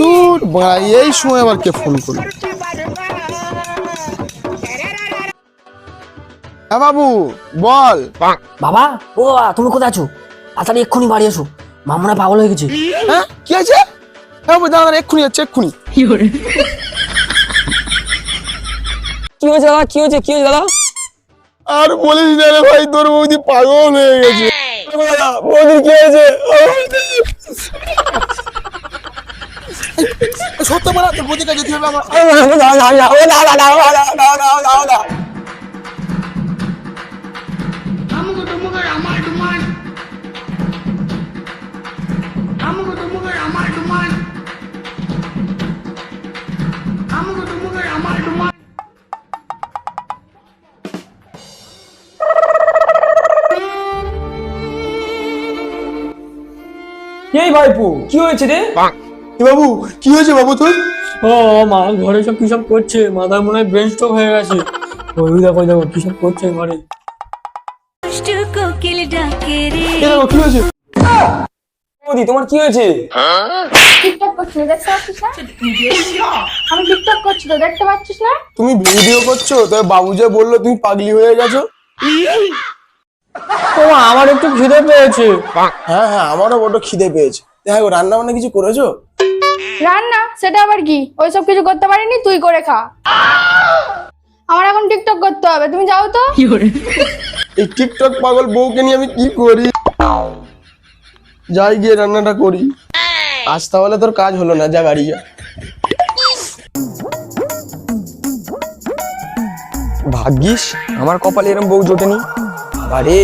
তোর ভাই এই সময় আবার কে ফোন করলো? হ্যাঁ বাবু বল। বাবা, ও বাবা, তুমি কোথায় আছো? তাড়াতাড়ি এক্ষুনি বাড়ি এসো, মা মনে হয় পাগল হয়ে গেছে। হ্যাঁ কি আছে? হ্যাঁ বাবু দাঁড়া, এক্ষুনি যাচ্ছে এক্ষুনি। কি হয়েছে দাদা? কি হয়েছে দাদা? আর বলিস না রে ভাই, তোর বৌদি পাগল হয়ে গেছে। বৌদির কি হয়েছে? সত্য বলা, তোর বৌদিটা যেতে হবে আমার। এই ভাইপো, কি হয়েছে রে? বাবু কি হয়েছে বাবু তোর? ও মা ঘরে সব কি সব করছে, মাথায় মনে হয় ব্রেন স্ট্রোক হয়ে গেছে। ওই দেখো কি সব করছে ঘরে। দেখো কি হয়েছে? বৌদি তোমার কি হয়েছে? টিকটক করছিস দেখতে পাচ্ছিস না? আমি টিকটক করছি তো দেখতে পাচ্ছিস না? তুমি ভিডিও করছো, তবে বাবু যে বললো তুমি পাগলি হয়ে গেছো। ও আমার একটু খিদে পেয়েছে। হ্যাঁ হ্যাঁ, আমারও বড় খিদে পেয়েছে। দেখো রান্না বান্না কিছু করেছো? রান্না সেটা আবার কি? ওইসব কিছু করতে পারিনি, তুই করে খা। আমার এখন টিকটক করতে হবে, তুমি যাও তো। এই টিকটক পাগল বউকে নিয়ে আমি কি করি? যাই গিয়ে রান্নাটা করি। আজ তাহলে তোর কাজ হলো না, যা গাড়ি যা। ভাগ্যিস আমার কপালে এরকম বউ জোটেনি। আরে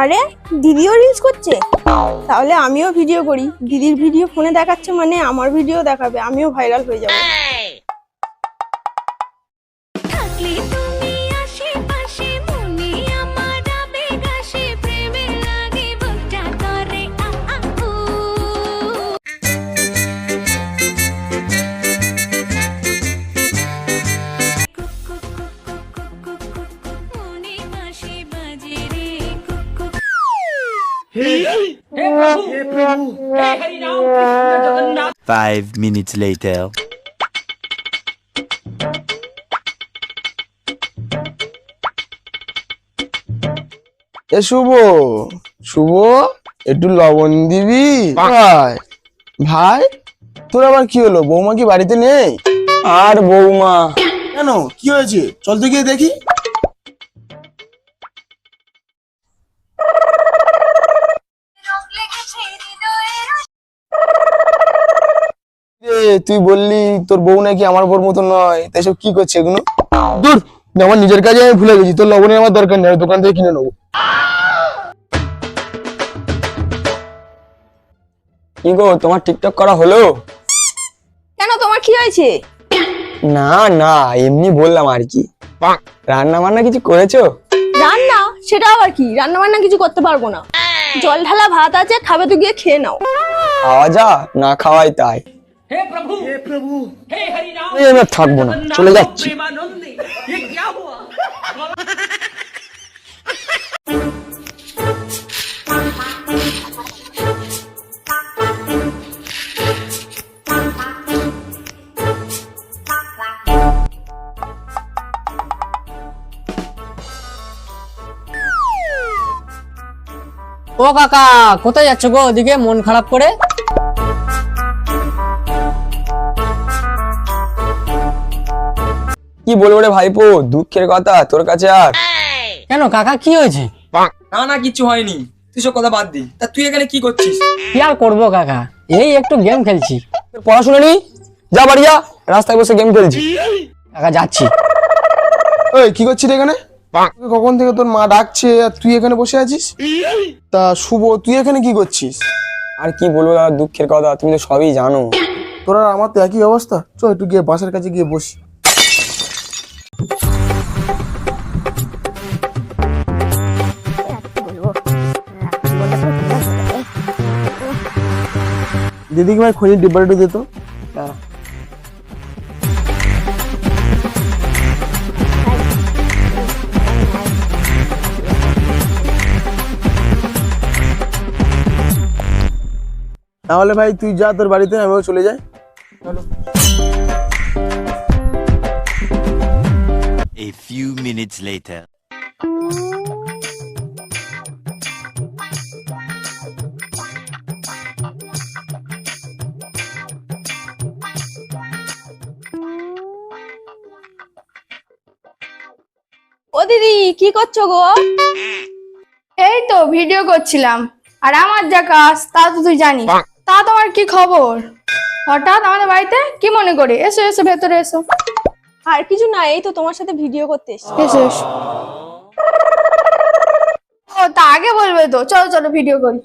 আরে দিদিও রিলস করছে, তাহলে আমিও ভিডিও করি। দিদির ভিডিও ফোনে দেখাচ্ছে মানে আমার ভিডিও দেখাবে, আমিও ভাইরাল হয়ে যাব। Five minutes later. এ শুভ, শুভ একটু লবণ দিবি ভাই? ভাই তোর আবার কি হলো? বৌমা কি বাড়িতে নেই? আর বৌমা কেন, কি হয়েছে? চল তো গিয়ে দেখি। তুই বললি তোর বউ নাকি আমার বউর মতো নয়, তাই সব কি করছে এগুলো? দূর, আমার নিজের কাজে আমি ভুলে গেছি। তোর লবণের আমার দরকার নেই, দোকান থেকে কিনে নেবো। কি গো, তোমার টিকটক করা হলো? কেন, তোমার কি হয়েছে? না না, এমনি বললাম আর কি। রান্না বান্না কিছু করেছো? রান্না সেটা আবার কি? রান্না বান্না কিছু করতে পারবো না। জল ঢালা ভাত আছে, খাবে তো গিয়ে খেয়ে নাও। খাওয়া যা, না খাওয়াই তাই। এই আমি আর থাকবো না, চলে যাচ্ছি। ও কাকা, কোথায় যাচ্ছ গো ওদিকে মন খারাপ করে? কি কি বলবো রে ভাইপো, দুঃখের কথা তোর কাছে আর। কেন কাকা কি হয়েছে? না না কিছু হয়নি, তুই সব কথা বাদ দি। তা তুই এখানে কি করছিস? কি আর করবো কাকা, এই একটু গেম খেলছি। তোর পড়াশোনা নেই, যা বাড়ি যা, রাস্তায় বসে গেম খেলছি। কাকা যাচ্ছি। ওই কি করছিস রে এখানে? তোকে কখন থেকে তোর মা ডাকছে আর তুই এখানে বসে আছিস? তা শুভ, তুই এখানে কি করছিস? আর কি বলবো দাদা, দুঃখের কথা, তুমি তো সবই জানো। তোর আর আমার তো একই অবস্থা, চল একটু গিয়ে বাসার কাছে গিয়ে বসি। দিদিকে ভাই খনির ডিব্বাটা একটু দে তো। তাহলে ভাই তুই যা তোর বাড়িতে, আমিও চলে যাই। A few minutes later. ও দিদি কি করছো গো? এই তো ভিডিও করছিলাম, আর আমার যা কাজ তা তো তুই জানিস। তা তোমার কি খবর? হঠাৎ আমাদের বাড়িতে কি মনে করে? এসো এসো, ভেতরে এসো। আর কিছু না, এই তো তোমার সাথে ভিডিও করতে এসেছি। এসো এসো। ও তা আগে বলবে তো, চলো চলো ভিডিও করি।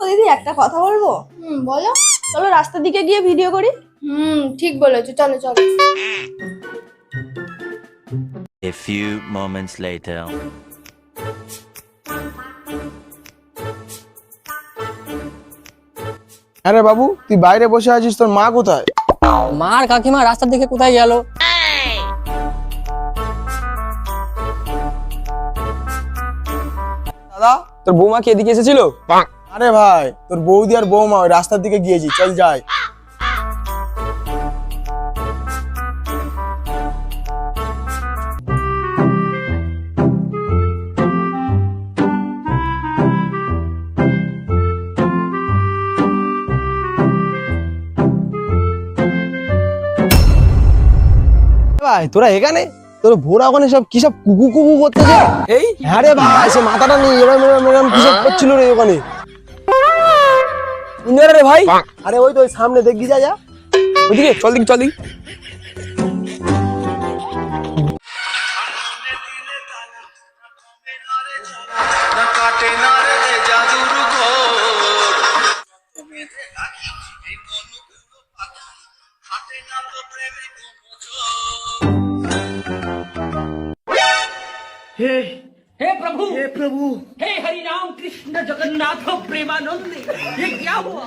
ও দিদি একটা কথা বলবো? বলো। চলো রাস্তার দিকে গিয়ে ভিডিও করি। ঠিক বলেছো, চলো চলো। A few moments later. আরে বাবু, তুই বাইরে বসে আছিস, তোর মা কোথায়? মার কাকিমা রাস্তার দিকে কোথায় গেল? দাদা, তোর বৌমা কি এদিকে এসেছিল? আরে ভাই, তোর বৌদি আর বৌমা ওই রাস্তার দিকে গিয়েছি, চল যাই। ভাই তোরা এখানে, তোর ভোরা ওখানে সব কি সব কুকু কুকু করতেছে? এই হ্যাঁ রে ভাই, সে মাথাটা নিয়ে এরম এরম এরম কি সব করছিল রে ওখানে? ইন্দ্র রে ভাই, আরে ওই তো ওই সামনে দেখবি, যা যা। ওদিকে চল দিক চল দিক। हे प्रभु हे हरि राम कृष्ण जगन्नाथ प्रेमानंद, ये क्या हुआ?